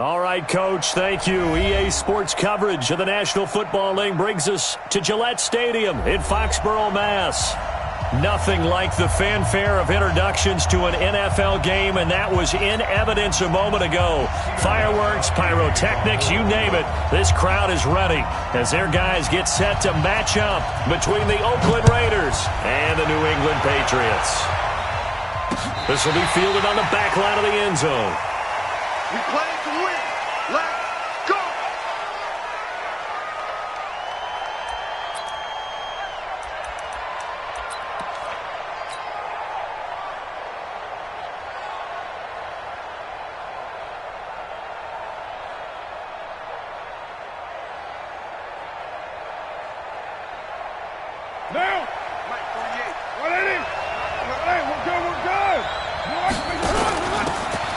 All right, Coach, thank you. EA Sports coverage of the National Football League brings us to Gillette Stadium in Foxborough, Mass. Nothing like the fanfare of introductions to an NFL game, and that was in evidence a moment ago. Fireworks, pyrotechnics, you name it. This crowd is ready as their guys get set to match up between the Oakland Raiders and the New England Patriots. This will be fielded on the back line of the end zone. We play to win. Let's go! Now! Mike 48. What inning? Hey, we're good.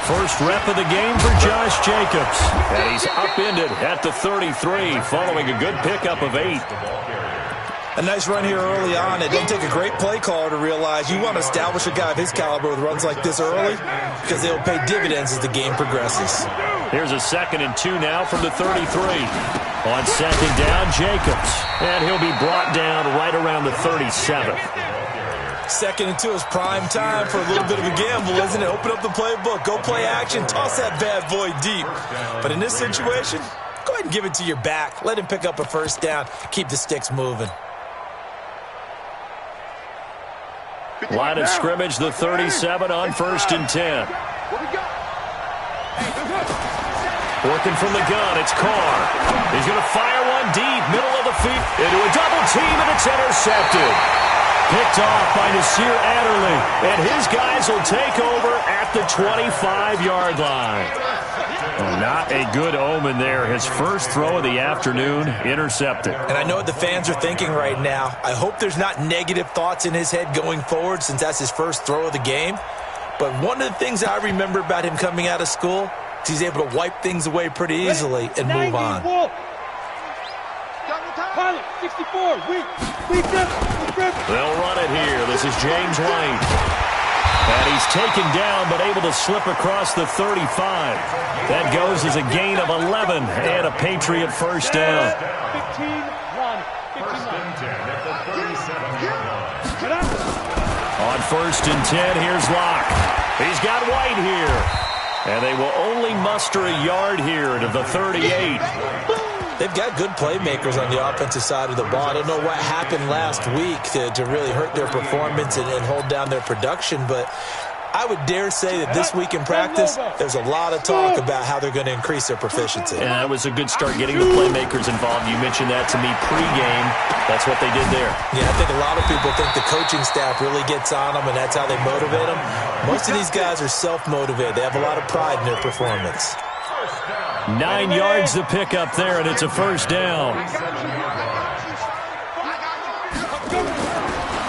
First rep of the game for Josh Jacobs. And he's upended at the 33 following a good pickup of 8. A nice run here early on. It doesn't take a great play caller to realize you want to establish a guy of his caliber with runs like this early because they'll pay dividends as the game progresses. Here's a 2nd and 2 now from the 33. On 2nd down, Jacobs. And he'll be brought down right around the 37th. 2nd and 2 is prime time for a little bit of a gamble, isn't it? Open up the playbook, go play action, toss that bad boy deep. But in this situation, go ahead and give it to your back. Let him pick up a first down. Keep the sticks moving. Line of scrimmage, the 37 on 1st and 10. Working from the gun, it's Carr. He's going to fire one deep, middle of the field, into a double team, and it's intercepted. Picked off by Nasir Adderley, and his guys will take over at the 25-yard line. Well, not a good omen there. His first throw of the afternoon, intercepted. And I know what the fans are thinking right now. I hope there's not negative thoughts in his head going forward since that's his first throw of the game. But one of the things I remember about him coming out of school is he's able to wipe things away pretty easily and move on. 64. They'll run it here. This is James White. And he's taken down but able to slip across the 35. That goes as a gain of 11 and a Patriot first down. 15-1. On 1st and 10, here's Locke. He's got White here. And they will only muster a yard here to the 38. They've got good playmakers on the offensive side of the ball. I don't know what happened last week to really hurt their performance and hold down their production, but I would dare say that this week in practice, there's a lot of talk about how they're going to increase their proficiency. And that was a good start getting the playmakers involved. You mentioned that to me pregame. That's what they did there. Yeah, I think a lot of people think the coaching staff really gets on them, and that's how they motivate them. Most of these guys are self-motivated. They have a lot of pride in their performance. 9 yards to pick up there, and it's a first down.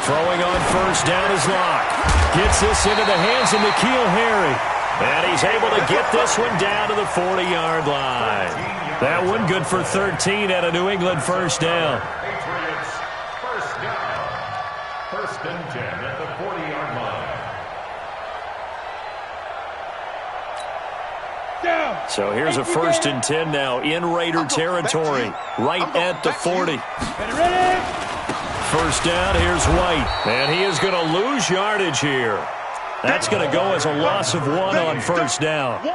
Throwing on first down is Locke. Gets this into the hands of N'Keal Harry. And he's able to get this one down to the 40-yard line. That one good for 13 and a New England first down. First down. 1st and 10 at the 40-yard line. So here's a 1st and 10 now in Raider territory, right at the 40. First down, here's White. And he is going to lose yardage here. That's going to go as a loss of 1 on first down.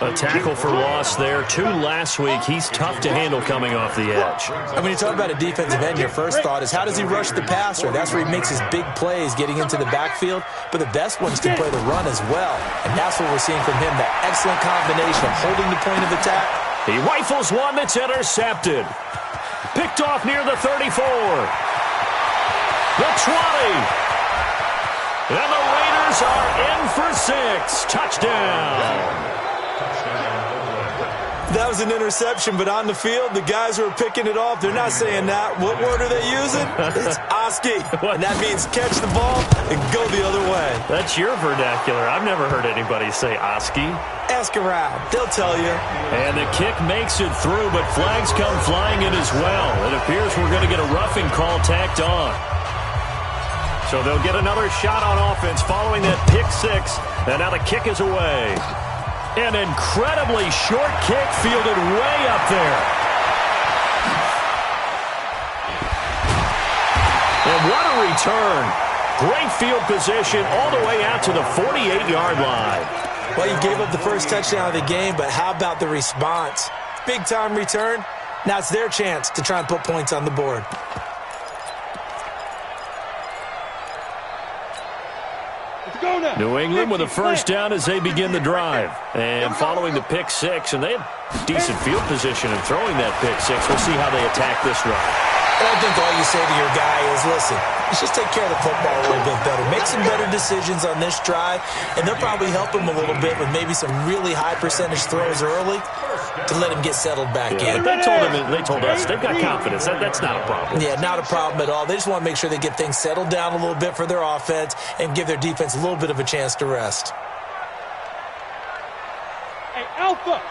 A tackle for loss there. 2 last week. He's tough to handle coming off the edge. And when you talk about a defensive end, your first thought is how does he rush the passer? That's where he makes his big plays getting into the backfield. But the best ones can play the run as well. And that's what we're seeing from him, that excellent combination of holding the point of attack. He rifles one that's intercepted. Picked off near the 34. The 20. And the Raiders are in for 6. Touchdown. That was an interception, but on the field, the guys who are picking it off, they're not saying that. What word are they using? It's Oski. And that means catch the ball and go the other way. That's your vernacular. I've never heard anybody say Oski. Ask around. They'll tell you. And the kick makes it through, but flags come flying in as well. It appears we're going to get a roughing call tacked on. So they'll get another shot on offense following that pick 6, and now the kick is away. An incredibly short kick fielded way up there. And what a return. Great field position all the way out to the 48-yard line. Well, you gave up the first touchdown of the game, but how about the response? Big-time return. Now it's their chance to try and put points on the board. New England with a first down as they begin the drive. And following the pick six, and they have decent field position in throwing that pick six. We'll see how they attack this drive. And I think all you say to your guy is, listen, let's just take care of the football a little bit better. Make some better decisions on this drive, and they'll probably help him a little bit with maybe some really high percentage throws early to let him get settled back in. They told us they've got confidence. That's not a problem. Yeah, not a problem at all. They just want to make sure they get things settled down a little bit for their offense and give their defense a little bit of a chance to rest. Hey, Alpha!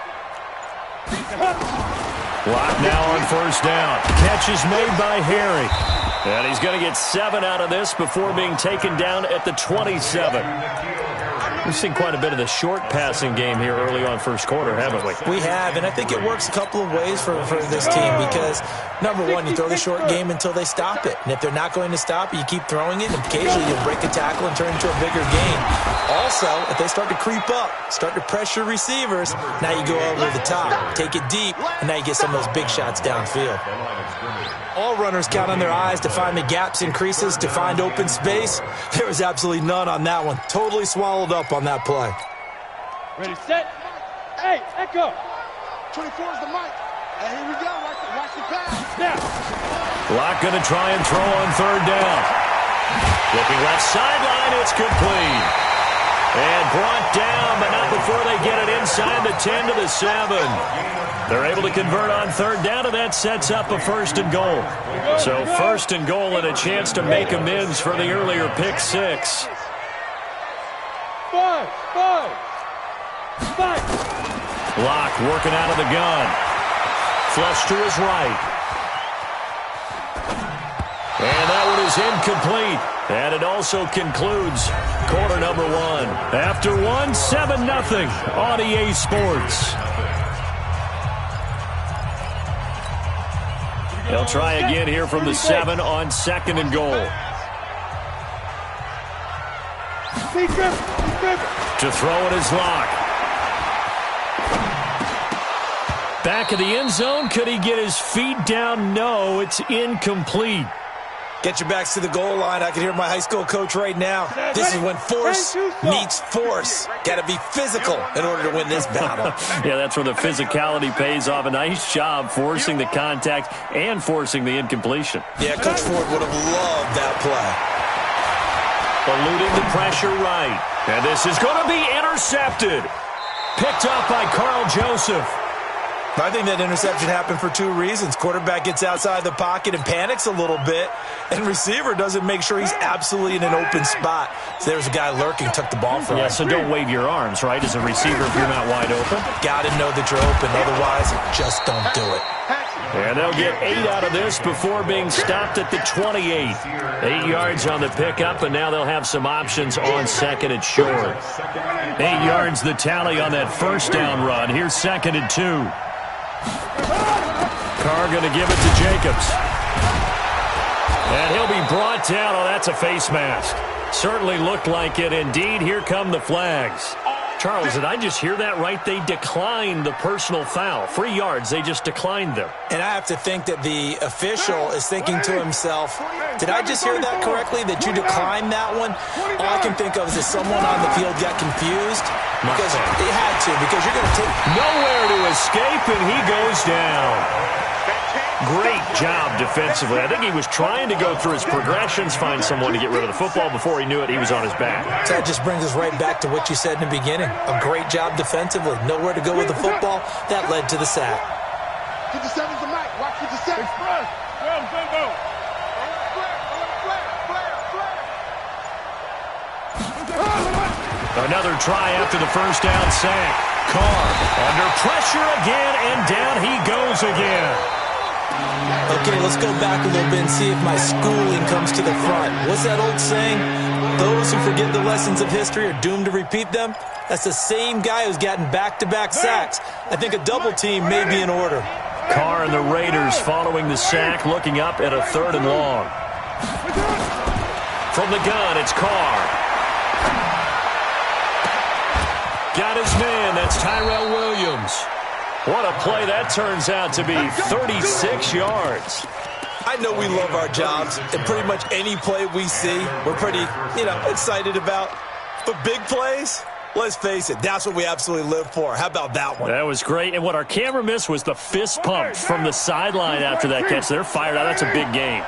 Block now on first down. Catch is made by Harry. And he's going to get 7 out of this before being taken down at the 27. We've seen quite a bit of the short passing game here early on first quarter, haven't we? We have, and I think it works a couple of ways for this team because, number one, you throw the short game until they stop it. And if they're not going to stop it, you keep throwing it, and occasionally you'll break a tackle and turn it into a bigger gain. Also, if they start to creep up, start to pressure receivers, now you go over the top, take it deep, and now you get some of those big shots downfield. All runners count on their eyes to find the gaps and creases, to find open space. There was absolutely none on that one. Totally swallowed up on that play. Ready, set. Hey, Echo. 24 is the mic. And here we go. Watch the pass. Now. Block going to try and throw on third down. Looking left sideline, it's complete. And brought down, but not before they get it inside the 10 to the 7. They're able to convert on third down, and that sets up a first and goal. So first and goal and a chance to make amends for the earlier pick six. Five. Block working out of the gun. Flush to his right. And that one is incomplete. And it also concludes quarter number 1. After 1, 7-0 on EA Sports. They'll try again here from the 7 on second and goal. To throw it is Locke. Back of the end zone. Could he get his feet down? No, it's incomplete. Get your backs to the goal line. I can hear my high school coach right now. This is when force meets force. Got to be physical in order to win this battle. Yeah, that's where the physicality pays off. A nice job forcing the contact and forcing the incompletion. Yeah, Coach Ford would have loved that play. Eluding the pressure right. And this is going to be intercepted. Picked up by Carl Joseph. I think that interception happened for 2 reasons. Quarterback gets outside the pocket and panics a little bit, and receiver doesn't make sure he's absolutely in an open spot. So there's a guy lurking, took the ball from him. Yeah, so don't wave your arms, right, as a receiver if you're not wide open. Got to know that you're open. Otherwise, just don't do it. And they'll get 8 out of this before being stopped at the 28. 8 yards on the pickup, and now they'll have some options on second and short. 8 yards the tally on that first down run. Here's second and 2. Carr going to give it to Jacobs. And he'll be brought down. Oh, that's a face mask. Certainly looked like it. Indeed, here come the flags. Charles, did I just hear that right? They declined the personal foul. 3 yards, they just declined them. And I have to think that the official is thinking to himself, did I just hear that correctly, that you declined that one? All I can think of is that someone on the field got confused. Because they had to, because you're going to take... Nowhere to escape, and he goes down. Great job defensively. I think he was trying to go through his progressions, find someone to get rid of the football. Before he knew it, he was on his back. So that just brings us right back to what you said in the beginning. A great job defensively. Nowhere to go with the football. That led to the sack. 57's the mic. Watch 57. Express. Go. Another try after the first down sack. Carr under pressure again, and down he goes again. Okay, let's go back a little bit and see if my schooling comes to the front. What's that old saying? Those who forget the lessons of history are doomed to repeat them. That's the same guy who's gotten back-to-back sacks. I think a double team may be in order. Carr and the Raiders following the sack, looking up at a 3rd and long. From the gun, it's Carr. Got his man. That's Tyrell Williams. What a play that turns out to be. 36 yards. I know we love our jobs, and pretty much any play we see, we're pretty, excited about. But big plays, let's face it, that's what we absolutely live for. How about that one? That was great. And what our camera missed was the fist pump from the sideline after that catch. They're fired out. That's a big game.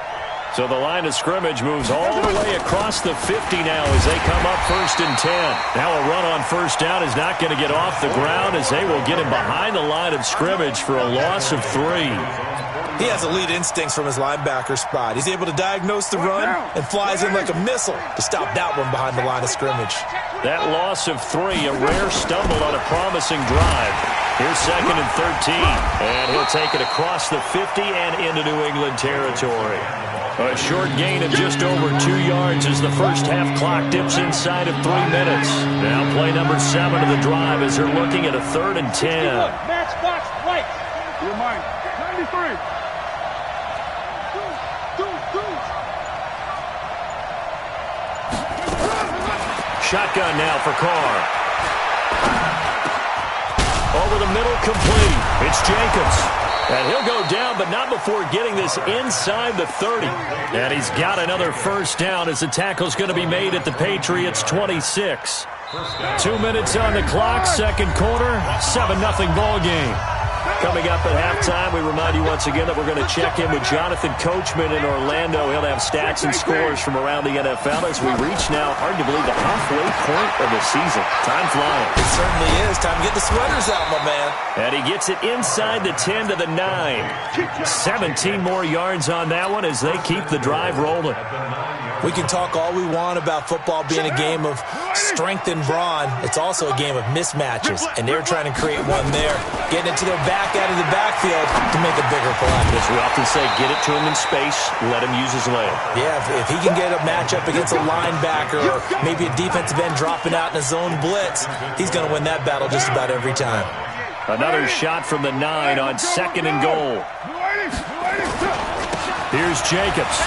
So the line of scrimmage moves all the way across the 50 now as they come up 1st and 10. Now a run on 1st down is not going to get off the ground as they will get him behind the line of scrimmage for a loss of 3. He has elite instincts from his linebacker spot. He's able to diagnose the run and flies in like a missile to stop that one behind the line of scrimmage. That loss of 3, a rare stumble on a promising drive. Here's 2nd and 13. And he'll take it across the 50 and into New England territory. A short gain of just over 2 yards as the first half clock dips inside of 3 minutes. Now play number 7 of the drive as they're looking at a 3rd and 10. Matchbox right. Your mind. 93. Shotgun now for Carr. Over the middle, complete. It's Jacobs. And he'll go down, but not before getting this inside the 30. And he's got another 1st down as the tackle's going to be made at the Patriots' 26. 2 minutes on the clock, 2nd quarter, 7-0 ball game. Coming up at halftime, we remind you once again that we're going to check in with Jonathan Coachman in Orlando. He'll have stats and scores from around the NFL as we reach now, hard to believe, the halfway point of the season. Time flying. It certainly is. Time to get the sweaters out, my man. And he gets it inside the 10 to the 9. 17 more yards on that one as they keep the drive rolling. We can talk all we want about football being a game of strength and brawn. It's also a game of mismatches, and they're trying to create one there, getting it to their back out of the backfield to make a bigger play. As we often say, get it to him in space, let him use his leg. Yeah, if he can get a matchup against a linebacker or maybe a defensive end dropping out in a zone blitz, he's going to win that battle just about every time. Another shot from the 9 on 2nd and goal. Here's Jacobs.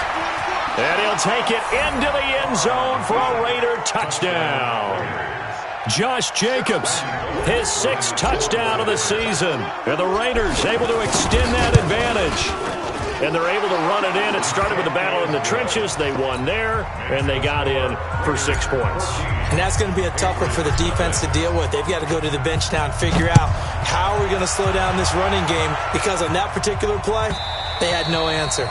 And he'll take it into the end zone for a Raider touchdown. Josh Jacobs, his 6th touchdown of the season. And the Raiders able to extend that advantage. And they're able to run it in. It started with a battle in the trenches. They won there, and they got in for 6 points. And that's going to be a tough one for the defense to deal with. They've got to go to the bench now and figure out how are we going to slow down this running game, because on that particular play, they had no answer.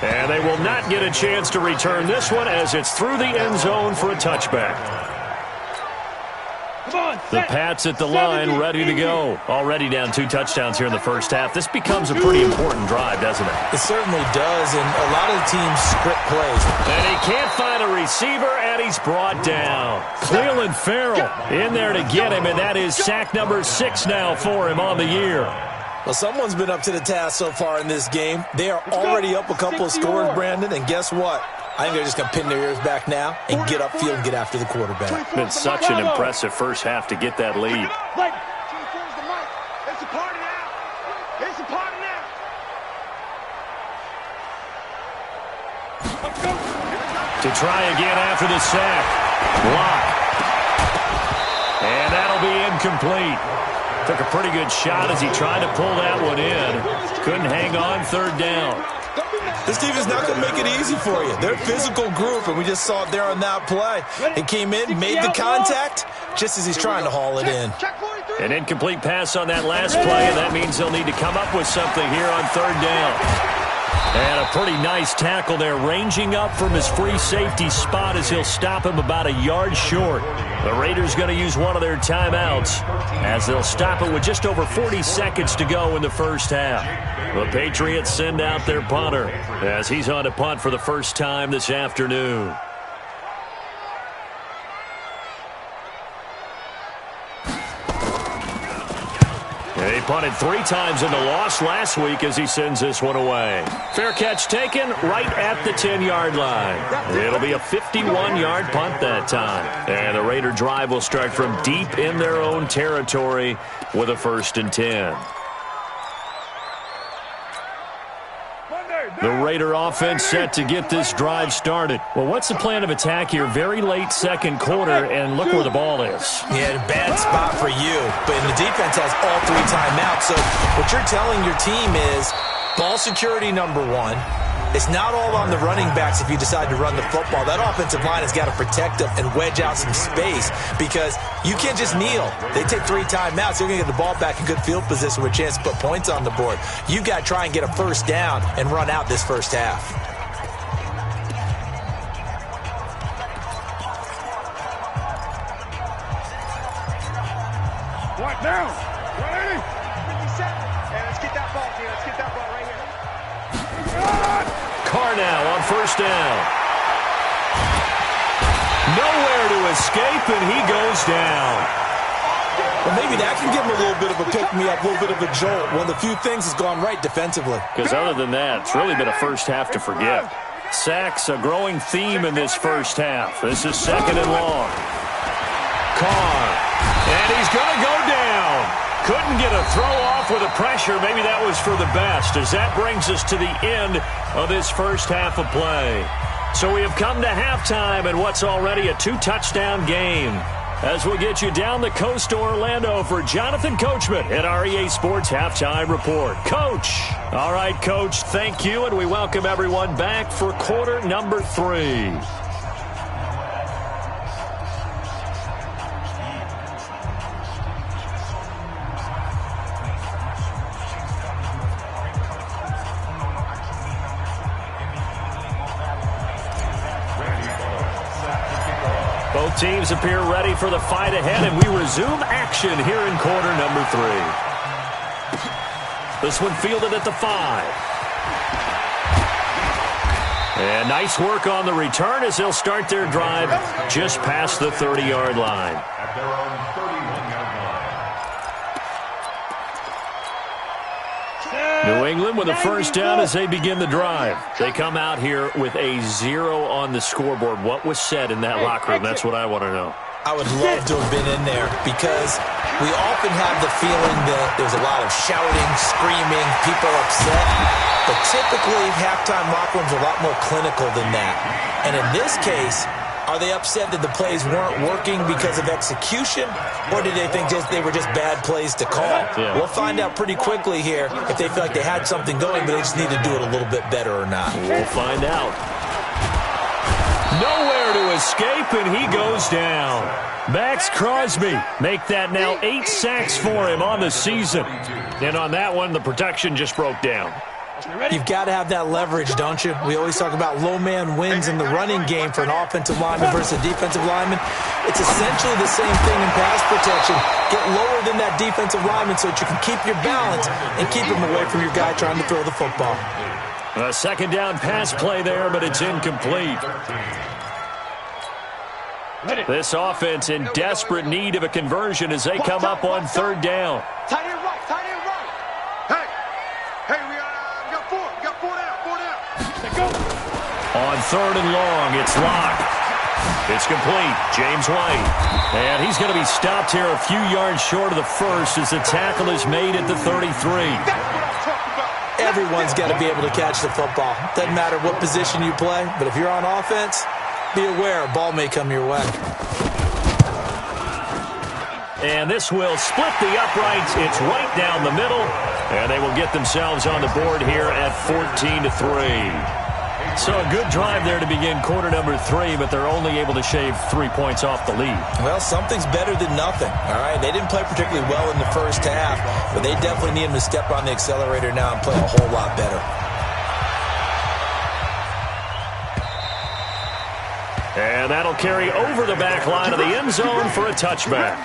And they will not get a chance to return this one as it's through the end zone for a touchback. The Pats at the line, ready to go. Already down 2 touchdowns here in the first half. This becomes a pretty important drive, doesn't it? It certainly does, and a lot of the teams script plays. And he can't find a receiver, and he's brought down. Cleveland Farrell in there to get him, and that is sack number 6 now for him on the year. Well, someone's been up to the task so far in this game. They are already up a couple of scores, Brandon, and guess what? I think they're just going to pin their ears back now and get upfield and get after the quarterback. Been such an impressive first half to get that lead. It's a party now. It's a party now. To try again after the sack. Block. And that'll be incomplete. Took a pretty good shot as he tried to pull that one in. Couldn't hang on, 3rd down. This team is not going to make it easy for you. They're a physical group, and we just saw it there on that play. He came in, made the contact, just as he's trying to haul it in. An incomplete pass on that last play, and that means they'll need to come up with something here on 3rd down. And a pretty nice tackle there, ranging up from his free safety spot as he'll stop him about a yard short. The Raiders going to use one of their timeouts as they'll stop it with just over 40 seconds to go in the first half. The Patriots send out their punter as he's on to punt for the first time this afternoon. They punted 3 times in the loss last week as he sends this one away. Fair catch taken right at the 10-yard line. It'll be a 51-yard punt that time. And the Raider drive will start from deep in their own territory with a 1st and 10. The Raider offense set to get this drive started. Well, what's the plan of attack here? Very late second quarter, and look where the ball is. Yeah, bad spot for you. But the defense has all 3 timeouts. So what you're telling your team is ball security number 1. It's not all on the running backs if you decide to run the football. That offensive line has got to protect them and wedge out some space because you can't just kneel. They take 3 timeouts. They're going to get the ball back in good field position with a chance to put points on the board. You've got to try and get a 1st down and run out this first half. What now? Ready? 57. And let's get that ball, team. Let's get that ball right here. Carnell on 1st down. Nowhere to escape, and he goes down. Well, maybe that can give him a little bit of a pick-me-up, a little bit of a jolt. One of the few things has gone right defensively. Because other than that, it's really been a first half to forget. Sacks, a growing theme in this first half. This is 2nd and long. Carr, and he's going to go down. Couldn't get a throw off with the pressure. Maybe that was for the best, as that brings us to the end of this first half of play. So we have come to halftime in what's already a 2-touchdown game. As we'll get you down the coast to Orlando for Jonathan Coachman at our EA Sports Halftime Report. Coach. All right, Coach, thank you, and we welcome everyone back for quarter number 3. Both teams appear ready for the fight ahead, and we resume action here in quarter number 3. This one fielded at the 5. And nice work on the return as they'll start their drive just past the 30-yard line. At their own 31-yard line. New England with a 1st down as they begin the drive. They come out here with a 0 on the scoreboard. What was said in that locker room? That's what I want to know. I would love to have been in there because we often have the feeling that there's a lot of shouting, screaming, people upset. But typically, halftime locker rooms are a lot more clinical than that. And in this case, are they upset that the plays weren't working because of execution, or did they think they were just bad plays to call? Yeah. We'll find out pretty quickly here if they feel like they had something going, but they just need to do it a little bit better or not. We'll find out. Nowhere to escape, and he goes down. Max Crosby make that now 8 sacks for him on the season. And on that one, the protection just broke down. You've got to have that leverage, don't you? We always talk about low man wins in the running game for an offensive lineman versus a defensive lineman. It's essentially the same thing in pass protection. Get lower than that defensive lineman so that you can keep your balance and keep him away from your guy trying to throw the football. A 2nd down pass play there, but it's incomplete. This offense in desperate need of a conversion as they come up on 3rd down. Tight end right, tight end right. Hey, we got 4. We got 4 down, 4 down. Go. On 3rd and long, it's locked. It's complete. James White. And he's going to be stopped here a few yards short of the 1st as the tackle is made at the 33. That's what I'm talking about. Everyone's got to be able to catch the football. Doesn't matter what position you play, but if you're on offense, be aware a ball may come your way. And this will split the uprights. It's right down the middle. And they will get themselves on the board here at 14-3. So a good drive there to begin quarter number 3, but they're only able to shave 3 points off the lead. Well, something's better than nothing, all right? They didn't play particularly well in the first half, but they definitely need them to step on the accelerator now and play a whole lot better. And that'll carry over the back line of the end zone for a touchback.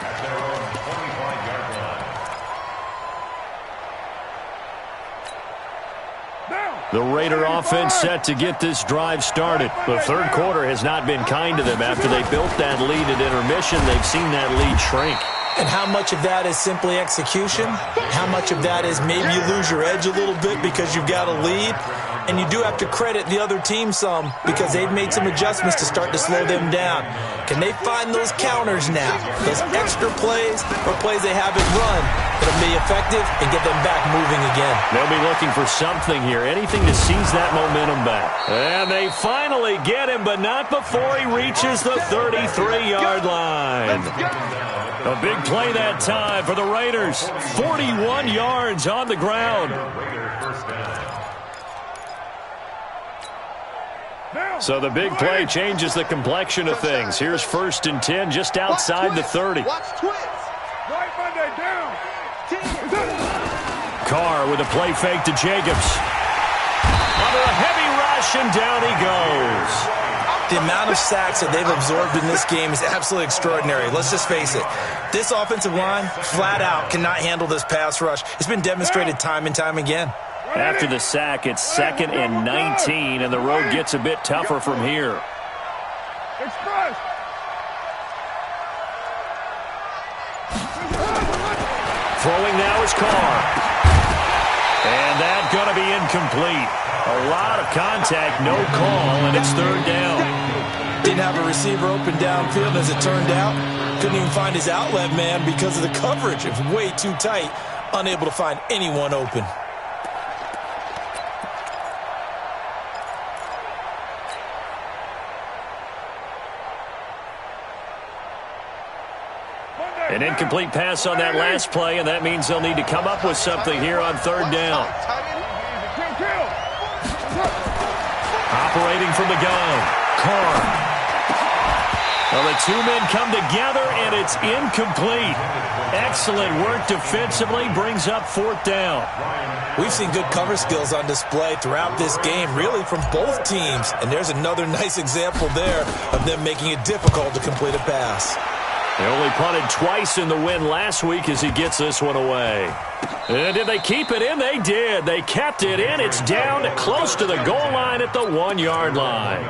The Raider offense set to get this drive started. The 3rd quarter has not been kind to them after they built that lead at intermission. They've seen that lead shrink. And how much of that is simply execution? How much of that is maybe you lose your edge a little bit because you've got a lead? And you do have to credit the other team some because they've made some adjustments to start to slow them down. Can they find those counters now? Those extra plays or plays they haven't run that'll be effective and get them back moving again. They'll be looking for something here, anything to seize that momentum back. And they finally get him, but not before he reaches the 33-yard line. A big play that time for the Raiders. 41 yards on the ground. So the big play changes the complexion of things. Here's 1st and 10 just outside the 30. Right Monday down. Carr with a play fake to Jacobs. Under a heavy rush, and down he goes. The amount of sacks that they've absorbed in this game is absolutely extraordinary. Let's just face it. This offensive line, flat out, cannot handle this pass rush. It's been demonstrated time and time again. After the sack, it's 2nd and 19, and the road gets a bit tougher from here. Express. Throwing now is Carr. And that's going to be incomplete. A lot of contact, no call, and it's 3rd down. Didn't have a receiver open downfield as it turned out. Couldn't even find his outlet man because of the coverage. It was way too tight. Unable to find anyone open. An incomplete pass on that last play, and that means they'll need to come up with something here on 3rd down. Operating from the gun, Carr. Well, the two men come together, and it's incomplete. Excellent work defensively, brings up 4th down. We've seen good cover skills on display throughout this game, really from both teams. And there's another nice example there of them making it difficult to complete a pass. They only punted twice in the win last week as he gets this one away. And did they keep it in? They did. They kept it in. It's down to close to the goal line at the 1-yard line.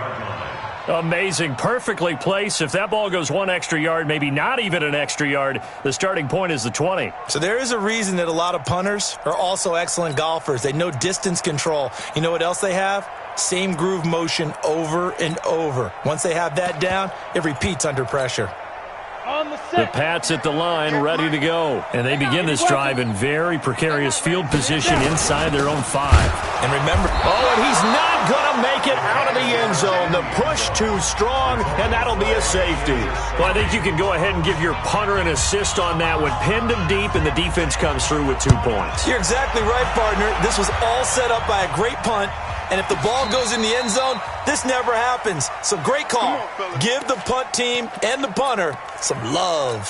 Amazing. Perfectly placed. If that ball goes 1 extra yard, maybe not even an extra yard, the starting point is the 20. So there is a reason that a lot of punters are also excellent golfers. They know distance control. You know what else they have? Same groove motion over and over. Once they have that down, it repeats under pressure. The Pats at the line, ready to go. And they begin this drive in very precarious field position inside their own 5. And remember, and he's not going to make it out of the end zone. The push too strong, and that'll be a safety. Well, I think you can go ahead and give your punter an assist on that one. Pinned him deep, and the defense comes through with 2 points. You're exactly right, partner. This was all set up by a great punt. And if the ball goes in the end zone, this never happens. So great call. Give the punt team and the punter some love.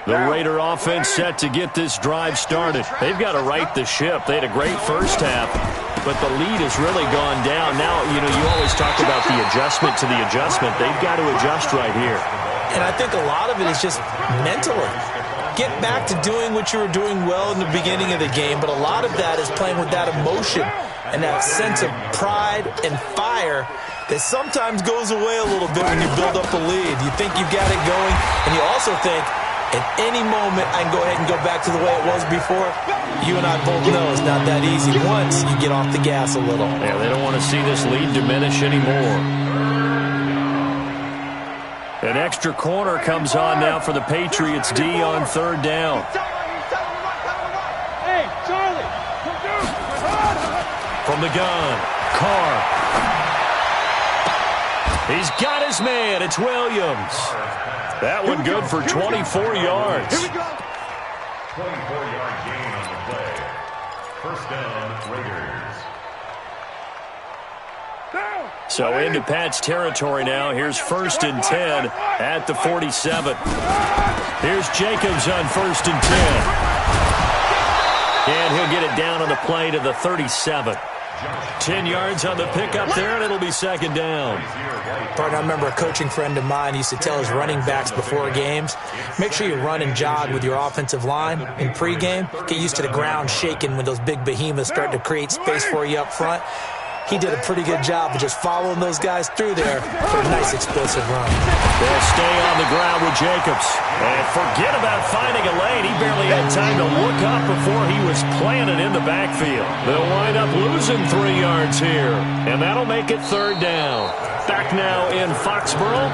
The Raider offense set to get this drive started. They've got to right the ship. They had a great first half, but the lead has really gone down. Now, you always talk about the adjustment to the adjustment. They've got to adjust right here. And I think a lot of it is just mentally. Get back to doing what you were doing well in the beginning of the game, but a lot of that is playing with that emotion and that sense of pride and fire that sometimes goes away a little bit when you build up a lead. You think you've got it going, and you also think, at any moment, I can go ahead and go back to the way it was before. You and I both know it's not that easy once you get off the gas a little. Yeah, they don't want to see this lead diminish anymore. An extra corner comes on now for the Patriots D on 3rd down. Hey, Charlie. From the gun, Carr. He's got his man. It's Williams. That one good for 24 yards. Here we go. 24-yard gain on the play. 1st down, Raiders. So into Pat's territory now. Here's 1st and 10 at the 47. Here's Jacobs on 1st and 10. And he'll get it down on the play to the 37. 10 yards on the pickup there, and it'll be 2nd down. Partner, I remember a coaching friend of mine used to tell his running backs before games, make sure you run and jog with your offensive line in pregame. Get used to the ground shaking when those big behemoths start to create space for you up front. he did a pretty good job of just following those guys through there for a nice explosive run. They'll stay on the ground with Jacobs. And forget about finding a lane. He barely had time to look up before he was planted in the backfield. They'll wind up losing 3 yards here. And that'll make it 3rd down. Back now in Foxborough.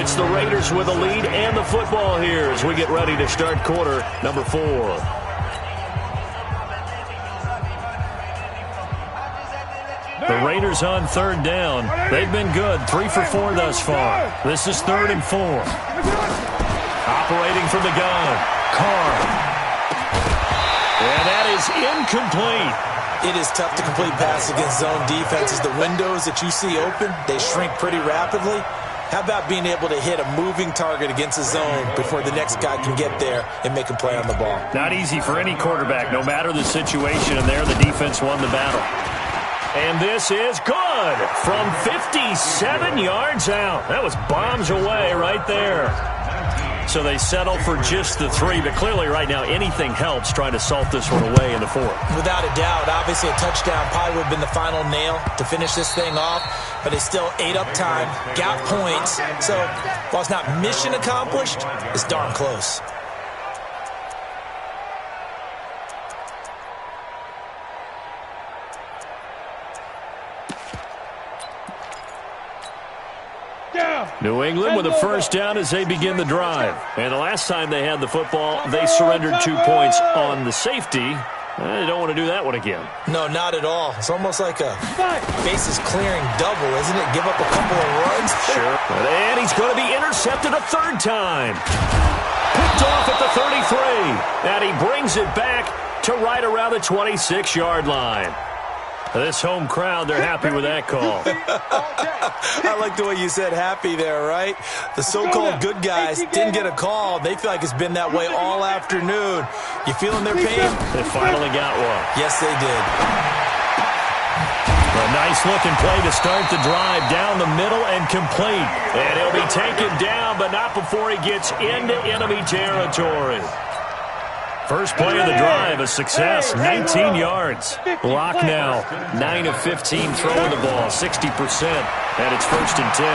It's the Raiders with the lead and the football here as we get ready to start quarter number 4. The Raiders on 3rd down. They've been good, 3 for 4 thus far. This is 3rd and 4. Operating from the gun, Carr. And that is incomplete. It is tough to complete passes against zone defenses. The windows that you see open, they shrink pretty rapidly. How about being able to hit a moving target against a zone before the next guy can get there and make a play on the ball? Not easy for any quarterback, no matter the situation, and there the defense won the battle. And this is good from 57 yards out. That was bombs away right there. So they settle for just the 3, but clearly right now anything helps trying to salt this one away in the 4th. Without a doubt, obviously a touchdown probably would have been the final nail to finish this thing off, but they still ate up time, got points. So while it's not mission accomplished, it's darn close. New England with a 1st down as they begin the drive. And the last time they had the football, they surrendered 2 points on the safety. They don't want to do that one again. No, not at all. It's almost like a bases clearing double, isn't it? Give up a couple of runs. Sure. And he's going to be intercepted a 3rd time. Picked off at the 33. And he brings it back to right around the 26-yard line. This home crowd, they're happy with that call. I like the way you said happy there, right? The so-called good guys didn't get a call. They feel like it's been that way all afternoon. You feeling their pain? They finally got one. Yes, they did. A nice-looking play to start the drive down the middle and complete. And he'll be taken down, but not before he gets into enemy territory. First play of the drive, a success, 19 yards. Block now, 9 of 15 throwing the ball, 60%, and it's 1st and 10.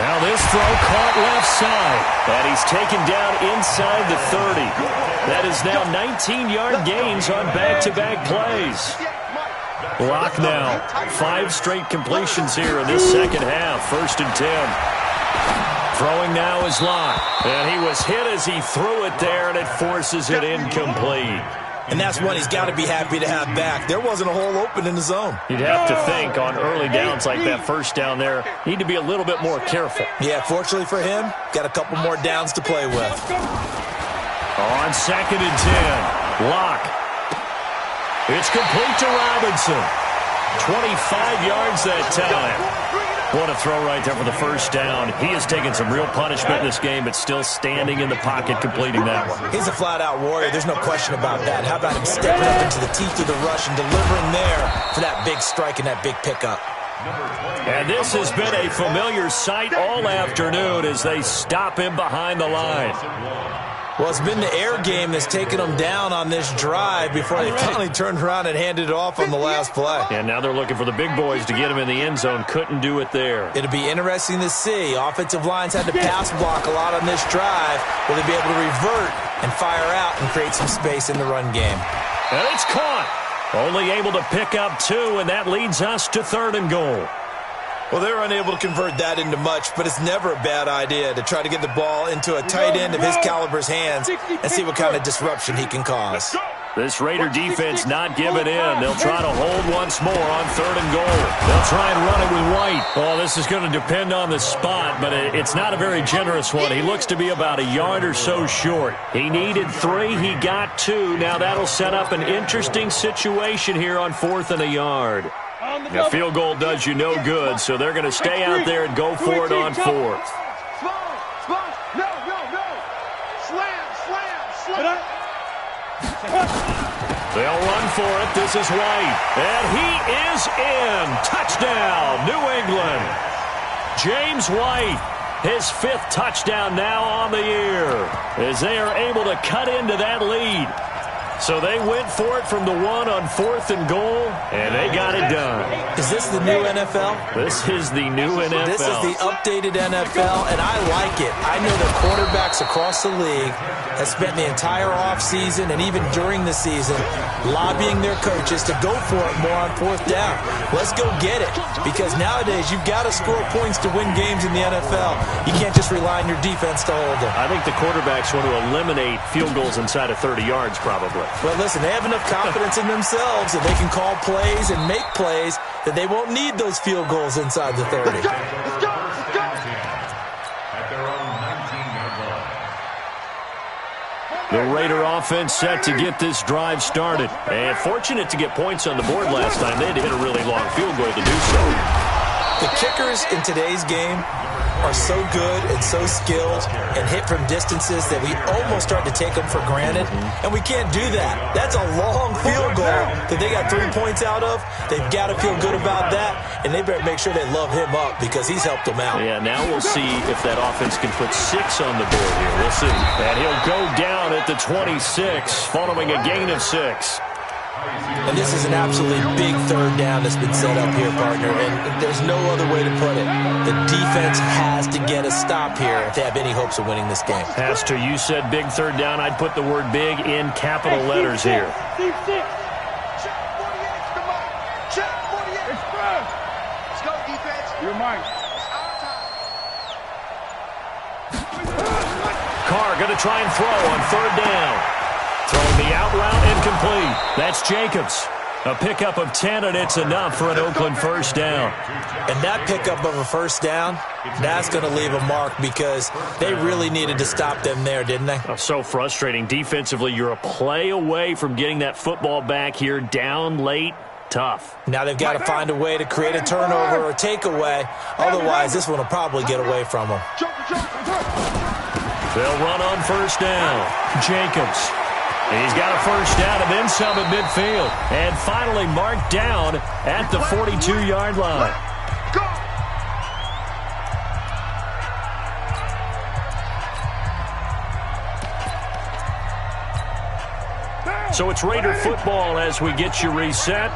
Now this throw caught left side, and he's taken down inside the 30. That is now 19-yard gains on back-to-back plays. Block now, 5 straight completions here in this second half, 1st and 10. Throwing now is Locke, and he was hit as he threw it there, and it forces it incomplete. And that's one he's got to be happy to have back. There wasn't a hole open in the zone. You'd have to think on early downs like that 1st down there, need to be a little bit more careful. Yeah, fortunately for him, got a couple more downs to play with. On 2nd and 10, Locke. It's complete to Robinson. 25 yards that time. What a throw right there for the 1st down. He has taken some real punishment in this game, but still standing in the pocket completing that one. He's a flat-out warrior. There's no question about that. How about him stepping up into the teeth of the rush and delivering there for that big strike and that big pickup? And this has been a familiar sight all afternoon as they stop him behind the line. Well, it's been the air game that's taken them down on this drive before they finally turned around and handed it off on the last play. And now they're looking for the big boys to get him in the end zone. Couldn't do it there. It'll be interesting to see. Offensive lines had to pass block a lot on this drive. Will they be able to revert and fire out and create some space in the run game? And it's caught. Only able to pick up 2, and that leads us to 3rd and goal. Well, they're unable to convert that into much, but it's never a bad idea to try to get the ball into a tight end of his caliber's hands and see what kind of disruption he can cause. This Raider defense not giving in. They'll try to hold once more on 3rd and goal. They'll try and run it with White. Well, this is going to depend on the spot, but it's not a very generous one. He looks to be about a yard or so short. He needed 3. He got 2. Now that'll set up an interesting situation here on 4th and a yard. A field goal does you no good, so they're going to stay out there and go for it on 4th. Slam. They'll run for it. This is White. And he is in. Touchdown, New England. James White, his 5th touchdown now on the year, as they are able to cut into that lead. So they went for it from the 1 on 4th and goal, and they got it done. Is this the new NFL? This is the new NFL. This is the updated NFL, and I like it. I know that quarterbacks across the league have spent the entire offseason and even during the season lobbying their coaches to go for it more on 4th down. Let's go get it, because nowadays you've got to score points to win games in the NFL. You can't just rely on your defense to hold them. I think the quarterbacks want to eliminate field goals inside of 30 yards probably. Well, listen, they have enough confidence in themselves that they can call plays and make plays that they won't need those field goals inside the 30. Let's go. Let's go. Let's go. At their own 19-yard line. The Raider offense set to get this drive started. And fortunate to get points on the board last time. They had to hit a really long field goal to do so. The kickers in today's game are so good and so skilled and hit from distances that we almost start to take them for granted, and we can't do that. That's a long field goal that they got 3 points out of. They've got to feel good about that, and they better make sure they love him up because he's helped them out. Yeah, now we'll see if that offense can put 6 on the board here. We'll see. And he'll go down at the 26 following a gain of 6. And this is an absolutely big 3rd down that's been set up here, partner, and there's no other way to put it. The defense has to get a stop here if they have any hopes of winning this game. Pastor, you said big 3rd down. I'd put the word big in capital letters here. Check 48. Come on. Check 48. Express. Let's go, defense. You're mine. It's our time. Carr going to try and throw on 3rd down. Throwing the out route incomplete. That's Jacobs. A pickup of 10, and it's enough for an Oakland 1st down. And that pickup of a 1st down, that's going to leave a mark because they really needed to stop them there, didn't they? Oh, so frustrating. Defensively, you're a play away from getting that football back here down late. Tough. Now they've got to find a way to create a turnover or takeaway. Otherwise, this one will probably get away from them. They'll run on 1st down. Jacobs. He's got a 1st down and then some at midfield. And finally marked down at the 42-yard line. So it's Raider football as we get you reset.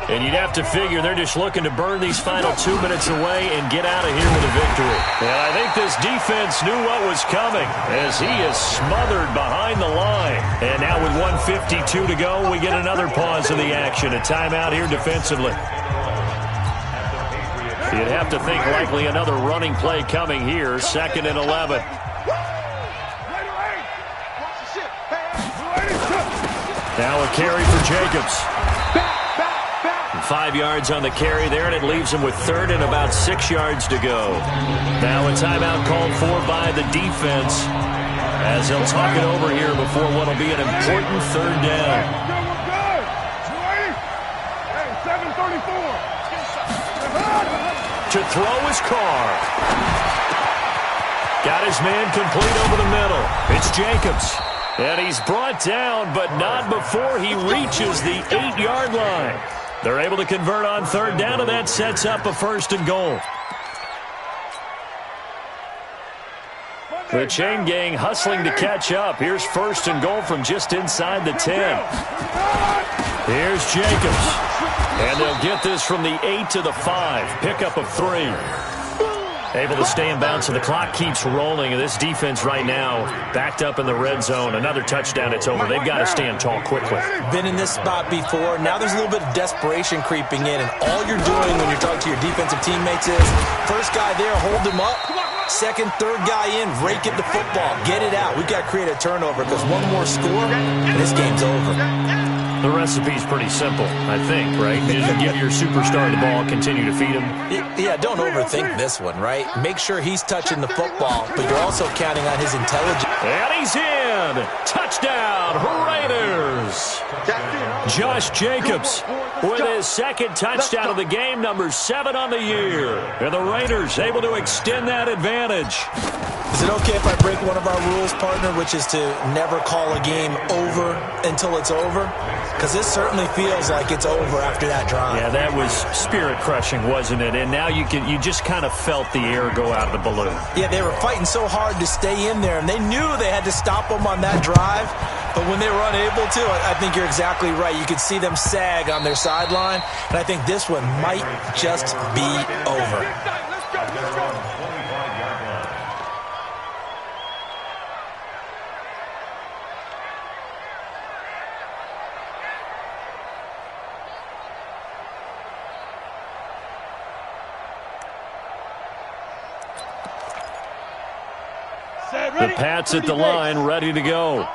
And you'd have to figure they're just looking to burn these final 2 minutes away and get out of here with a victory. And I think this defense knew what was coming as he is smothered behind the line. And now with 1:52 to go, we get another pause of the action. A timeout here defensively. You'd have to think likely another running play coming here. 2nd and 11. Now a carry for Jacobs. 5 yards on the carry there, and it leaves him with 3rd and about 6 yards to go. Now a timeout called for by the defense as they'll talk it over here before what will be an important 3rd down. To throw his Carr. Got his man complete over the middle. It's Jacobs. And he's brought down, but not before he reaches the 8-yard line. They're able to convert on 3rd down, and that sets up a 1st and goal. The chain gang hustling to catch up. Here's 1st and goal from just inside the 10. Here's Jacobs. And they'll get this from the 8 to the 5. Pickup of 3. Able to stay in bounds, and the clock keeps rolling. And this defense right now backed up in the red zone. Another touchdown, it's over. They've got to stand tall quickly. Been in this spot before. Now there's a little bit of desperation creeping in, and all you're doing when you're talking to your defensive teammates is first guy there, hold him up. Second, third guy in, rake at the football. Get it out. We've got to create a turnover because one more score, and this game's over. The recipe's pretty simple, I think, right? You just give your superstar the ball, continue to feed him. Yeah, don't overthink this one, right? Make sure he's touching the football, but you're also counting on his intelligence. And he's in! Touchdown, Raiders! Josh Jacobs with his 2nd touchdown of the game, number 7 on the year. And the Raiders able to extend that advantage. Is it okay if I break one of our rules, partner, which is to never call a game over until it's over? Because this certainly feels like it's over after that drive. Yeah, that was spirit-crushing, wasn't it? And now you just kind of felt the air go out of the balloon. Yeah, they were fighting so hard to stay in there, and they knew they had to stop them on that drive. But when they were unable to, I think you're exactly right. You could see them sag on their sideline, and I think this one might just be over. Let's go, let's go. The Pats at the line, ready to go.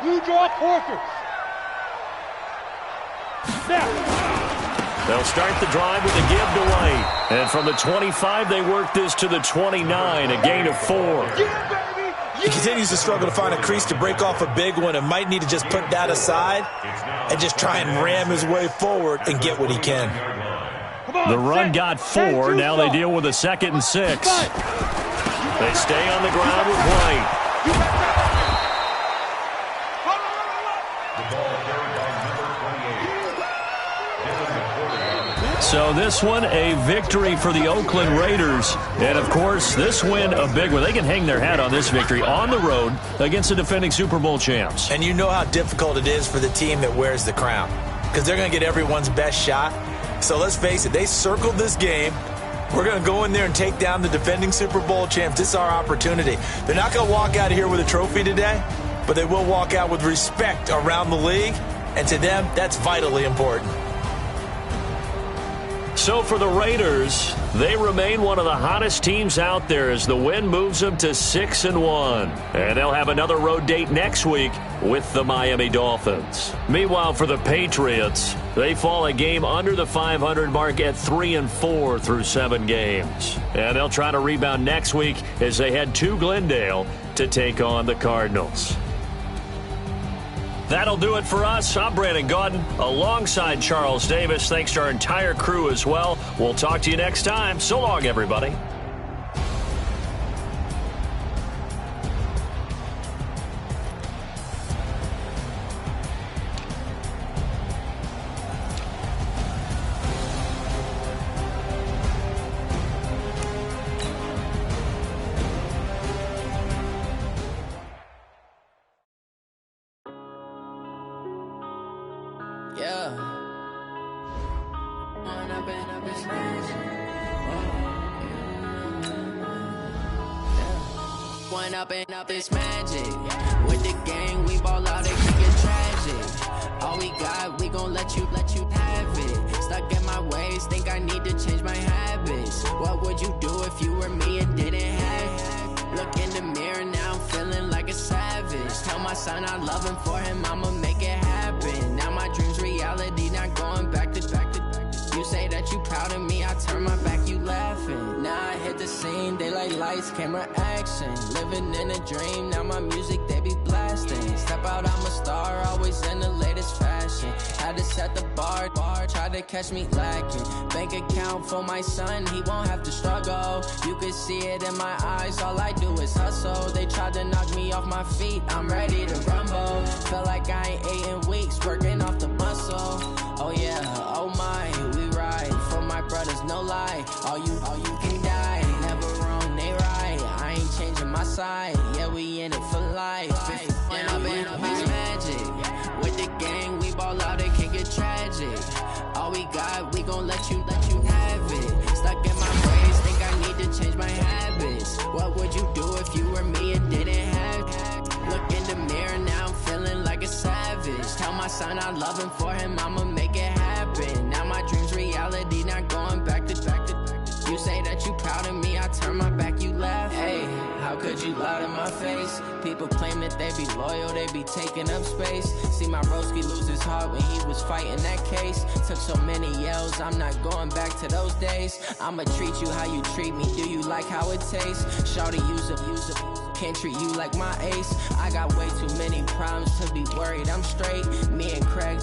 You draw quarters. Snap. They'll start the drive with a give to White. And from the 25, they work this to the 29, a gain of 4. He continues to struggle to find a crease to break off a big one and might need to just put that aside and just try and ram his way forward and get what he can. The run got 4. Now they deal with a 2nd and 6. They stay on the ground with White. So this one, a victory for the Oakland Raiders. And, of course, this win, a big one. They can hang their hat on this victory on the road against the defending Super Bowl champs. And you know how difficult it is for the team that wears the crown, because they're going to get everyone's best shot. So let's face it, they circled this game. We're going to go in there and take down the defending Super Bowl champs. This is our opportunity. They're not going to walk out of here with a trophy today, but they will walk out with respect around the league. And to them, that's vitally important. So for the Raiders, they remain one of the hottest teams out there as the win moves them to 6-1. And they'll have another road date next week with the Miami Dolphins. Meanwhile, for the Patriots, they fall a game under the 500 mark at 3-4 through 7 games. And they'll try to rebound next week as they head to Glendale to take on the Cardinals. That'll do it for us. I'm Brandon Gaudin alongside Charles Davis. Thanks to our entire crew as well. We'll talk to you next time. So long, everybody. Up this magic with the gang, we ball out, it can get tragic. All we got, we gon' let you have it. Stuck in my ways, think I need to change my habits. What would you do if you were me and didn't have it? Look in the mirror now, I'm feeling like a savage. Tell my son I love him, for him I'ma make it happen. Now my dreams reality, not going back to back. You say that you proud of me, I turn my back, you laughing. Now I hit the scene, daylight lights, camera action. Living in a dream, now my music, they be blasting. Step out, I'm a star, always in the latest fashion. Had to set the bar, try to catch me lacking. Bank account for my son, he won't have to struggle. You can see it in my eyes, all I do is hustle. They tried to knock me off my feet, I'm ready to rumble. Felt like I ain't ate in weeks, working off the muscle. Oh yeah, oh my, we ride for my brothers, no lie. All you can die, never wrong, they right. I ain't changing my side, yeah, we in it for life. When I've been up is magic. With the gang, we ball out, it can get tragic. All we got, we gon' let you have it. Stuck in my ways, think I need to change my habits. What would you do if you were me and didn't have it? Look in the mirror, now I'm feeling like a savage. Tell my son I love him, for him I'ma make it happen. Now my dreams reality, not going back to back. You say that you proud of me, I turn my back, you laugh. Hey, how could you lie to my face? People claim that they be loyal, they be taking up space. See my broski lose his heart when he was fighting that case. Took so many yells, I'm not going back to those days. I'ma treat you how you treat me, do you like how it tastes? Shawty, use up, can't treat you like my ace. I got way too many problems to be worried, I'm straight. Me and Craig.